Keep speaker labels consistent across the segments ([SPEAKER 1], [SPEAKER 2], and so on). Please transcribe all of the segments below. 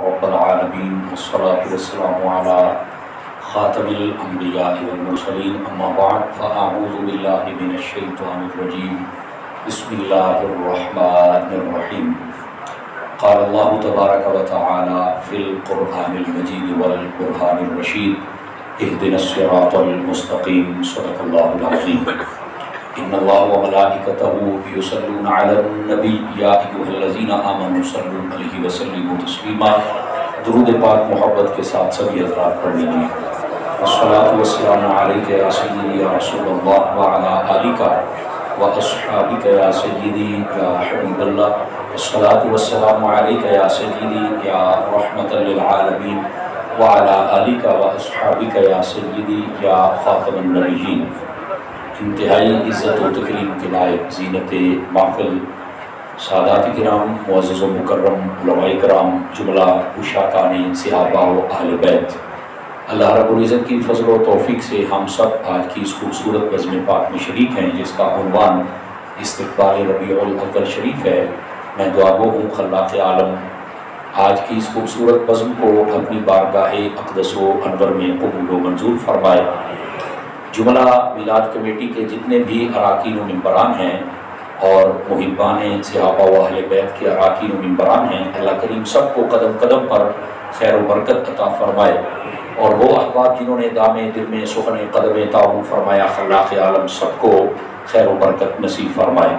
[SPEAKER 1] رب العالمين والصلاة والسلام على خاتم الأنبياء والمرسلين أما بعد فأعوذ بالله من الشيطان الرجيم بسم الله الرحمن الرحيم قال الله تبارك وتعالى في القرآن المجيد والقرآن الرشيد اهدنا الصراط المستقيم صدق الله العظيم ان الله وملائكته يصلون على النبي يا ايها الذين آمنوا صلوا عليه وسلموا تسلیما۔ درود پاک محبت کے ساتھ سبھی حضرات پڑھ لیجیے۔ والصلاة والسلام علیک یا سیدی یا رسول اللہ وعلی آلک واصحابک یا سیدی یا حبیب اللہ۔ والصلاة والسلام علیک یا سیدی یا رحمۃ للعالمین وعلی آلک واصحابک یا سیدی یا خاتم النبیین۔ انتہائی عزت و تکریم کے لائق زینت محفل سادات کرام، معزز و مکرم علماء کرام، جملہ عشاقان صحابہ و اہل بیت، اللہ رب العزت کی فضل و توفیق سے ہم سب آج کی اس خوبصورت بزم پاک میں شریک ہیں جس کا عنوان استقبال ربیع الاول شریف ہے۔ میں دعا گو ہوں خلاق عالم آج کی اس خوبصورت بزم کو اپنی بارگاہ اقدس و انور میں قبول و منظور فرمائے۔ جملہ میلاد کمیٹی کے جتنے بھی اراکین و ممبران ہیں اور محبان صحابہ و اہل بیت کے اراکین و ممبران ہیں، اللہ کریم سب کو قدم قدم پر خیر و برکت عطا فرمائے، اور وہ احباب جنہوں نے دام دل میں سخن قدم تعاون فرمایا، خلاق عالم سب کو خیر و برکت نصیب فرمائے۔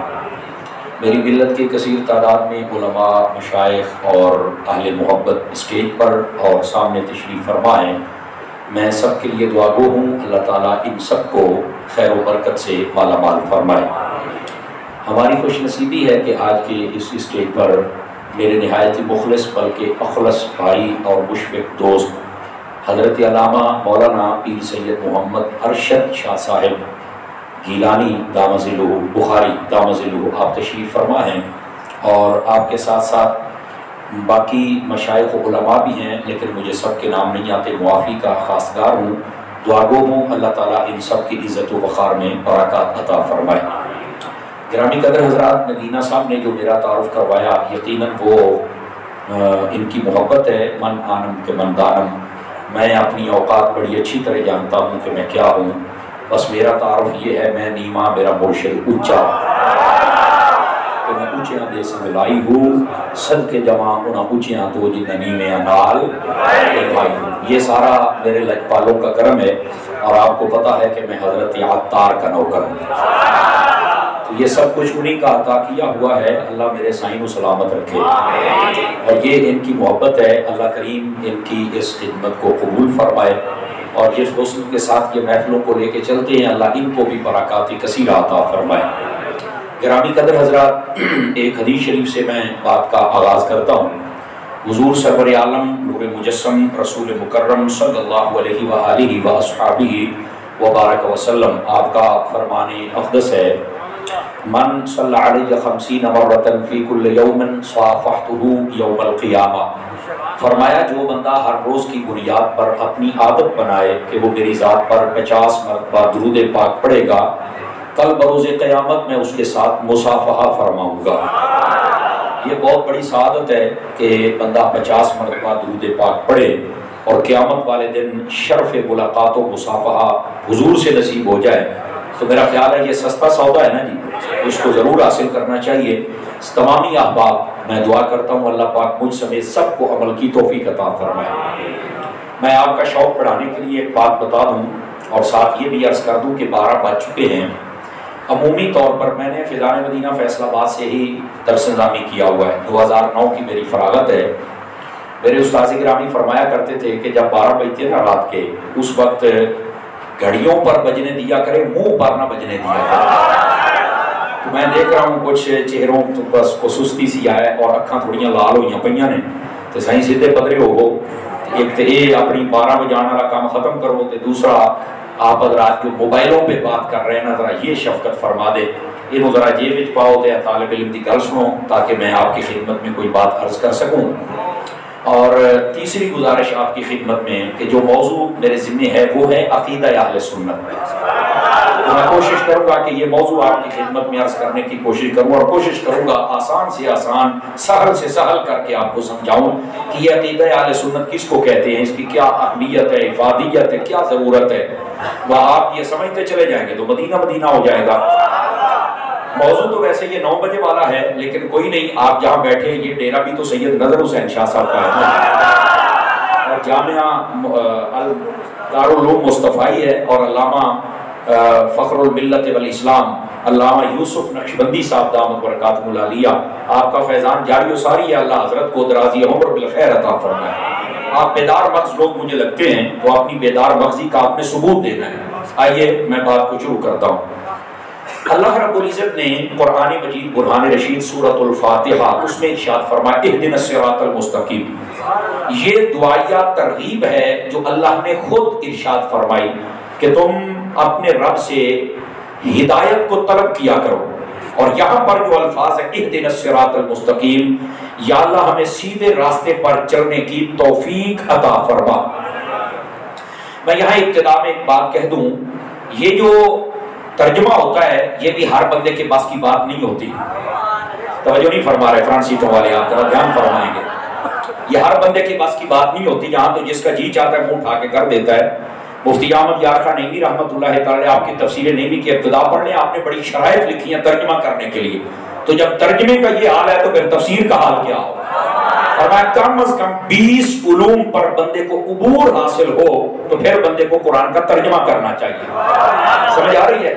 [SPEAKER 1] میری ملت کے کثیر تعداد میں علماء، مشائخ اور اہل محبت اسٹیج پر اور سامنے تشریف فرما ہیں، میں سب کے لیے دعا گو ہوں اللہ تعالیٰ ان سب کو خیر و برکت سے مالا مال فرمائے۔ ہماری خوش نصیبی ہے کہ آج کے اس اسٹیج پر میرے نہایت مخلص بلکہ اخلص بھائی اور مشفق دوست حضرت علامہ مولانا پیر سید محمد ارشد شاہ صاحب گیلانی دامہ ظلہ بخاری دامہ ظلہ آپ تشریف فرما ہیں، اور آپ کے ساتھ ساتھ باقی مشائخ و علماء بھی ہیں، لیکن مجھے سب کے نام نہیں آتے، معافی کا خواستگار ہوں۔ دعا گو ہوں اللہ تعالیٰ ان سب کی عزت و وقار میں برکات عطا فرمائے۔ گرامی قدر حضرات، نگینہ صاحب نے جو میرا تعارف کروایا یقیناً وہ ان کی محبت ہے، من آنم کے من دانم۔ میں اپنی اوقات بڑی اچھی طرح جانتا ہوں کہ میں کیا ہوں، بس میرا تعارف یہ ہے، میں نیما میرا مرشد اونچا، کہ میں اونچیاں دے سے ملائی ہوں، صد کے جمع انہاں اونچیاں تو جن نیمے انال بھائی ہوں۔ یہ سارا میرے لجپالوں کا کرم ہے، اور آپ کو پتا ہے کہ میں حضرت عطار کا نوکر ہوں، تو یہ سب کچھ انہی کا عطا کیا ہوا ہے۔ اللہ میرے سائن و سلامت رکھے، اور یہ ان کی محبت ہے، اللہ کریم ان کی اس خدمت کو قبول فرمائے، اور جس حسن کے ساتھ یہ محفلوں کو لے کے چلتے ہیں اللہ ان کو بھی برکات کثیرہ عطا فرمائے۔ گرامی قدر حضرات، ایک حدیث شریف سے میں بات کا آغاز کرتا ہوں۔ حضور سرور عالم نور مجسم رسول مکرم صلی اللہ علیہ وآلہ وآصحابہ وبارک وسلم آپ کا فرمان اقدس ہے، من صلی علیہ 50 مرۃ فی کل یوم صافحتہ یوم القیامہ۔ فرمایا جو بندہ ہر روز کی بنیاد پر اپنی عادت بنائے کہ وہ میری ذات پر 50 مرتبہ درود پاک پڑھے گا، کل بروز قیامت میں اس کے ساتھ مصافحہ فرماؤں گا۔ یہ بہت بڑی سعادت ہے کہ بندہ 50 مرتبہ درود پاک پڑھے اور قیامت والے دن شرف ملاقات و مصافحہ حضور سے نصیب ہو جائے، تو میرا خیال ہے یہ سستا سودا ہے نا جی، اس کو ضرور حاصل کرنا چاہیے۔ تمامی احباب میں دعا کرتا ہوں اللہ پاک مجھ سمیت سب کو عمل کی توفیق عطا فرمائے۔ میں آپ کا شوق بڑھانے کے لیے ایک بات بتا دوں، اور ساتھ یہ بھی عرض کر دوں کہ 12 بج چکے ہیں۔ عمومی طور پر میں نے فضائے مدینہ فیصل آباد سے ہی درس نظامی کیا ہوا ہے، 2009 کی میری فراغت ہے۔ میرے استاذ گرامی فرمایا کرتے تھے کہ جب 12 بجتے نا رات کے، اس وقت گھڑیوں پر بجنے دیا کرے، منہ پر نہ بجنے دیا کرے۔ تو میں دیکھ رہا ہوں کچھ چہروں تو بس کو سستی سی آئے اور اکھاں تھوڑیاں لال ہوئیاں پئیاں نے، تو صحیح سیدھے پدرے ہوو، ایک تو یہ اپنی 12 بجانا والا کام ختم کرو، تو دوسرا آپ حضرات جو موبائلوں پہ بات کر رہے ہیں نا، ذرا یہ شفقت فرما دے، انہوں ذرا جیب وچ پاؤ تے طالب علم دی گل سنو تاکہ میں آپ کی خدمت میں کوئی بات عرض کر سکوں۔ اور تیسری گزارش آپ کی خدمت میں کہ جو موضوع میرے ذمہ ہے وہ ہے عقیدہ اہل سنت۔ تو میں کوشش کروں گا کہ یہ موضوع آپ کی خدمت میں عرض کرنے کی کوشش کروں اور کوشش کروں گا آسان سے آسان سہل سے سہل کر کے آپ کو سمجھاؤں کہ یہ عقیدہ اہل سنت کس کو کہتے ہیں، اس کی کیا اہمیت ہے، افادیت ہے، کیا ضرورت ہے۔ وہ آپ یہ سمجھتے چلے جائیں گے تو مدینہ مدینہ ہو جائے گا۔ موضوع تو ویسے یہ 9 بجے والا ہے، لیکن کوئی نہیں، آپ جہاں بیٹھے یہ ڈیرا بھی تو سید نظر حسین شاہ صاحب کا ہے اور جامعہ دارالعلوم مصطفی ہے، اور علامہ فخر الملت والاسلام علامہ یوسف نقشبندی صاحب دامت برکاتہ العالیہ، آپ کا فیضان جاری و ساری ہے، اللہ حضرت کو دراز عمر بالخیر عطا فرمائے۔ آپ بیدار مغز لوگ مجھے لگتے ہیں، تو اپنی بیدار مغزی کا آپ نے ثبوت دینا ہے۔ آئیے میں بات کو شروع کرتا ہوں۔ اللہ رب العزت نے قرآن مجید برہان رشید سورۃ الفاتحہ اس میں ارشاد فرمایا اہدنا الصراط المستقیم۔ یہ دعائیہ ترغیب ہے جو اللہ نے خود ارشاد فرمائی کہ تم اپنے رب سے ہدایت کو طلب کیا کرو، اور یہاں پر جو الفاظ ہے اہدنا الصراط المستقیم، یا اللہ ہمیں سیدھے راستے پر چلنے کی توفیق عطا فرما۔ میں یہاں ابتدا میں ایک بات کہہ دوں، یہ جو ترجمہ ہوتا ہے یہ بھی ہر بندے کے بس کی بات نہیں ہوتی۔ توجہ نہیں فرما رہے فرانسیسیوں والے، آپ ذرا دھیان فرمائیں گے، یہ ہر بندے کے بس کی بات نہیں ہوتی۔ یہاں تو جس کا جی چاہتا ہے منہ اٹھا کے کر دیتا ہے۔ مفتی احمد یار خان نعیمی رحمۃ اللہ تعالی آپ کی تفسیر نعیمی کی ابتدا پڑھ لیں، آپ نے بڑی شرائط لکھی ہیں ترجمہ کرنے کے لیے، تو جب ترجمے کا یہ حال ہے تو پھر تفسیر کا حال کیا ہو؟ اور میں کم از کم 20 علوم پر بندے کو عبور حاصل ہو تو پھر بندے کو قرآن کا ترجمہ کرنا چاہیے۔ سمجھ آ رہی ہے؟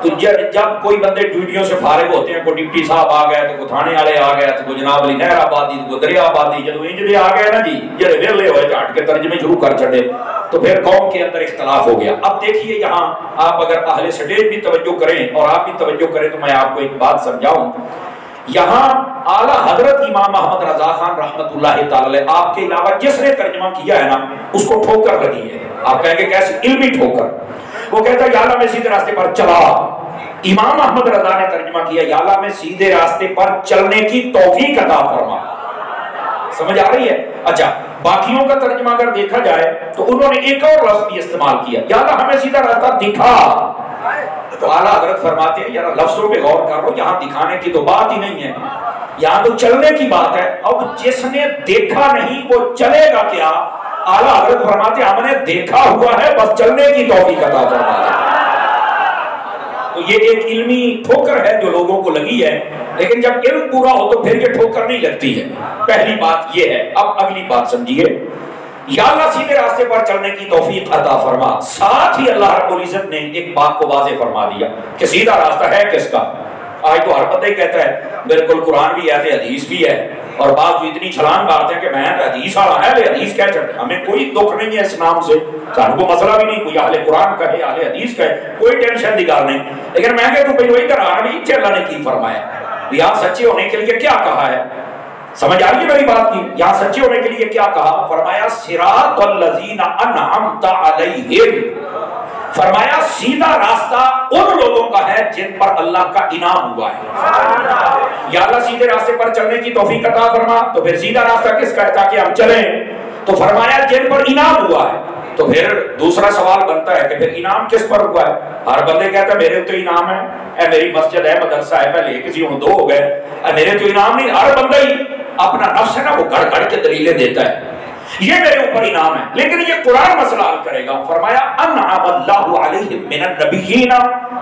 [SPEAKER 1] تو جب کوئی بندے ڈیوٹیوں سے فارغ ہوتے ہیں، کوئی ڈپٹی صاحب آ گئے تو کوئی تھانے والے آ گئے تو کوئی جناب علی نہر آبادی تو کوئی دریا آبادی، جب انجلے آ گئے نا جی جڑے ویلے ہوئے چاٹ کے ترجمے شروع کر چڑھے تو پھر قوم کے اندر اختلاف ہو گیا۔ اب دیکھیے یہاں آپ اگر اہل سٹیج بھی توجہ کریں اور آپ بھی توجہ کریں تو میں آپ کو ایک بات سمجھاؤں، یہاں اعلیٰ حضرت امام محمد رضا خان رحمۃ اللہ تعالی آپ کے علاوہ جس نے ترجمہ کیا ہے نا اس کو ٹھوکر لگی ہے۔ آپ کہیں گے کیسے؟ علمی ٹھوکر۔ وہ کہتا ہے یا اللہ میں سیدھے راستے پر چلا۔ امام احمد رضا نے ترجمہ کیا یا اللہ میں سیدھے راستے پر چلنے کی توفیق عطا فرما۔ سمجھ آ رہی ہے؟ اچھا باقیوں کا ترجمہ اگر دیکھا جائے تو انہوں نے ایک اور لفظ بھی استعمال کیا، یا اللہ ہمیں سیدھا راستہ دکھا۔ تو اعلیٰ حضرت فرماتے ہیں یار لفظوں پہ غور کر لو، یہاں دکھانے کی تو بات ہی نہیں ہے، یہاں تو چلنے کی بات ہے۔ اب جس نے دیکھا نہیں وہ چلے گا کیا؟ اعلیٰ حضرت فرماتے ہیں ہم نے دیکھا ہوا ہے، بس چلنے کی توفیق عطا فرما دے۔ تو یہ ایک علمی ٹھوکر ہے جو لوگوں کو لگی ہے، لیکن جب علم پورا ہو تو پھر یہ ٹھوکر نہیں لگتی ہے۔ پہلی بات یہ ہے۔ اب اگلی بات سمجھیے، یا اللہ سیدھے راستے پر چلنے کی توفیق عطا فرما، ساتھ ہی اللہ رب العزت نے ایک بات کو واضح فرما دیا کہ سیدھا راستہ ہے کس کا؟ آج تو ہر بندہ ہی کہتا ہے بالکل قرآن بھی ہے، حدیث بھی ہے، اور بعض تو اتنی چھلانگ مارتے ہیں کہ میں حدیث والا ہے، حدیث کہہ چڑھتے، ہمیں کوئی دکھ نہیں ہے اس نام سے، سانوں کو مسئلہ بھی نہیں، کوئی اہل قرآن کہے اہل حدیث کہے، کوئی ٹینشن نکال نہیں۔ لیکن میں کہتا ہوں بھائی وہی قرآن بھی اتنے اللہ نے کی فرمایا، یہاں سچے ہونے کے لیے کیا کہا ہے؟ سمجھ آ رہی ہے میری بات کی؟ یہاں سچے ہونے کے لیے کیا کہا؟ فرمایا صراط الذین انعمت علیہم، فرمایا سیدھا راستہ ان لوگوں کا ہے جن پر اللہ کا انعام ہوا ہے۔ یا اللہ سیدھے راستے پر چلنے کی توفیق عطا فرما، تو پھر سیدھا راستہ کس کا ہے تاکہ ہم چلیں؟ تو فرمایا جن پر انعام ہوا ہے۔ تو پھر دوسرا سوال بنتا ہے کہ پھر انعام کس پر ہوا ہے؟ ہر بندے کہتا ہے میرے تو انعام ہے، اے میری مسجد ہے، مدرسہ ہے، پہلے کسی ہوں دو ہو گئے، اے میرے تو انعام نہیں۔ ہر بندہ ہی اپنا نفس ہے نا وہ گڑ گڑ کے دلیلیں دیتا ہے، یہ میرے اوپر انعام ہے، لیکن یہ قرآن مسئلہ حل کرے گا۔ فرمایا انعم اللہ علیہم من النبیین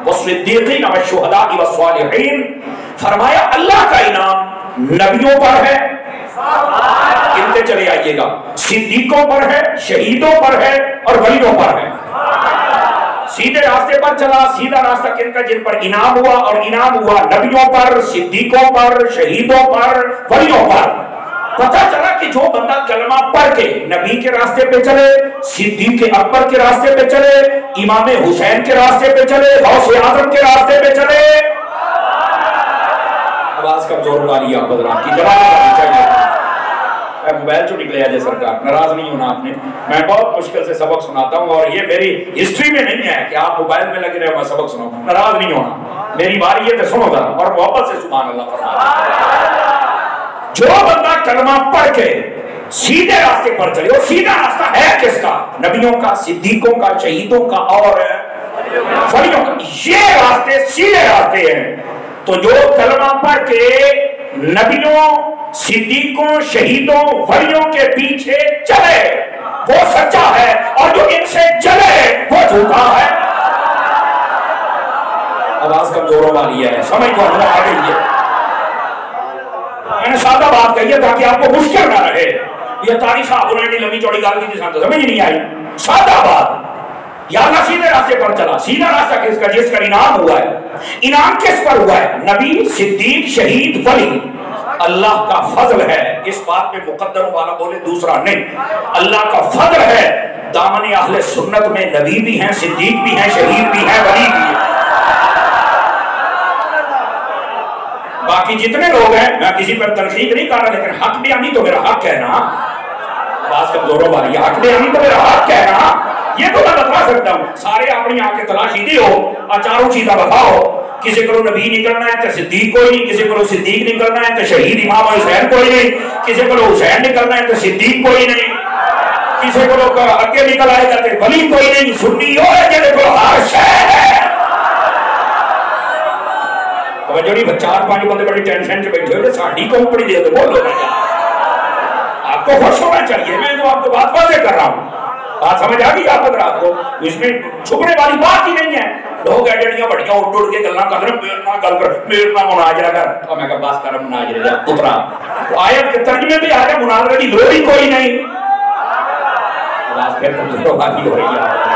[SPEAKER 1] والصدیقین والشہداء والصالحین، فرمایا اللہ کا انعام نبیوں پر ہے، گنتے چلے آئیے گا، صدیقوں پر ہے، شہیدوں پر ہے اور ولیوں پر ہے۔ سیدھے راستے پر چلا، سیدھا راستہ کن کا؟ جن پر انعام ہوا، اور انعام ہوا نبیوں پر، صدیقوں پر، شہیدوں پر، ولیوں پر۔ پتہ چلا کہ جو بندہ کلمہ پڑھ کے نبی کے راستے پہ چلے، صدیق اکبر کے راستے پہ چلے، امام حسین کے راستے پہ چلے، غوث اعظم کے راستے پہ چلے، آواز کمزور ہو رہی ہے آپ حضرات کی، جواب کرنا چاہیے۔ موبائل چو نکلے آجے سرکار، ناراض نہیں ہونا آپ نے، میں بہت مشکل سے سبق سناتا ہوں اور یہ میری ہسٹری میں نہیں ہے کہ آپ موبائل میں لگے رہے میں سبق سناؤں، ناراض نہیں ہونا، میری باری ہے تو سنو ذرا اور محبت سے سبحان اللہ فرمائے۔ جو بندہ کلمہ پڑھ کے سیدھے راستے پر چلے، وہ سیدھا راستہ ہے کس کا؟ نبیوں کا، صدیقوں کا، شہیدوں کا اور ولیوں کا یہ راستے سیدھے راستے ہیں. تو جو کلمہ پڑھ کے نبیوں صدیقوں شہیدوں ولیوں کے پیچھے چلے وہ سچا ہے، اور جو ان سے چلے وہ جھوٹا ہے. آواز کمزوروں والی ہے، سمجھ کو ہمیں آ گئی ہے. میں نے سادہ بات کہی ہے تاکہ آپ کو مشکل نہ رہے. یہ تاریخ صاحب نے لمبی چوڑی گال کی جسان تو سمجھ نہیں آئی. سادہ بات، یا اللہ سیدھے راستے پر چلا. سیدھا راستہ کس کا؟ جس کا انعام ہوا ہے. انعام کس پر ہوا ہے؟ نبی صدیق شہید ولی. اللہ کا فضل ہے، اس بات پہ مقدر والا بولے دوسرا نہیں. اللہ کا فضل ہے، دامن اہل سنت میں نبی بھی ہیں، صدیق بھی ہیں، شہید بھی ہیں، ولی بھی ہیں. باقی جتنے لوگ ہیں، میں کسی پر تنقید نہیں کر رہا، لیکن حق بیانی تو میرا حق ہے نا. آواز کمزوروں والی، حق بیانی تو میرا حق ہے نا. یہ تو میں بتا سکتا ہوں. سارے اپنی آنکھ کے تلاشی دی ہو، چاروں چیزیں بتاؤ. کسی کو نبی نکلنا ہے تو صدیق کوئی نہیں، کسی کو صدیق نکلنا ہے تو شہید امام حسین کوئی نہیں، کسی کو حسین نکلنا ہے تو صدیق کوئی نہیں، کسی کو اگے نکل آئے گا تو ولی کوئی نہیں. سنی ہو ہے جنہیں کو ہر شے ہے. توجہ نہیں، 4-5 بندے بڑی ٹینشن سے بیٹھے ہو، ساڑھی کمپنی دے دو بولو نا. آپ کو خوش ہونا چاہیے، میں تو آپ کو بات واضح کر رہا ہوں. بات سمجھ آ گئی آپ حضرات کو؟ اس میں چھپنے والی بات ہی نہیں ہے. لوگ ایڈیٹیاں بڑیاں اڑ کے گلاں کر رہے ہیں، میرے نہ مناظرہ کر. اور میں کہا بات کر مناظرے کا اترا. آیت کے ترجمے بھی آ گیا، مناظرے کی لوڑ ہی کوئی نہیں. آواز پھر کمزور والی ہو رہی ہے.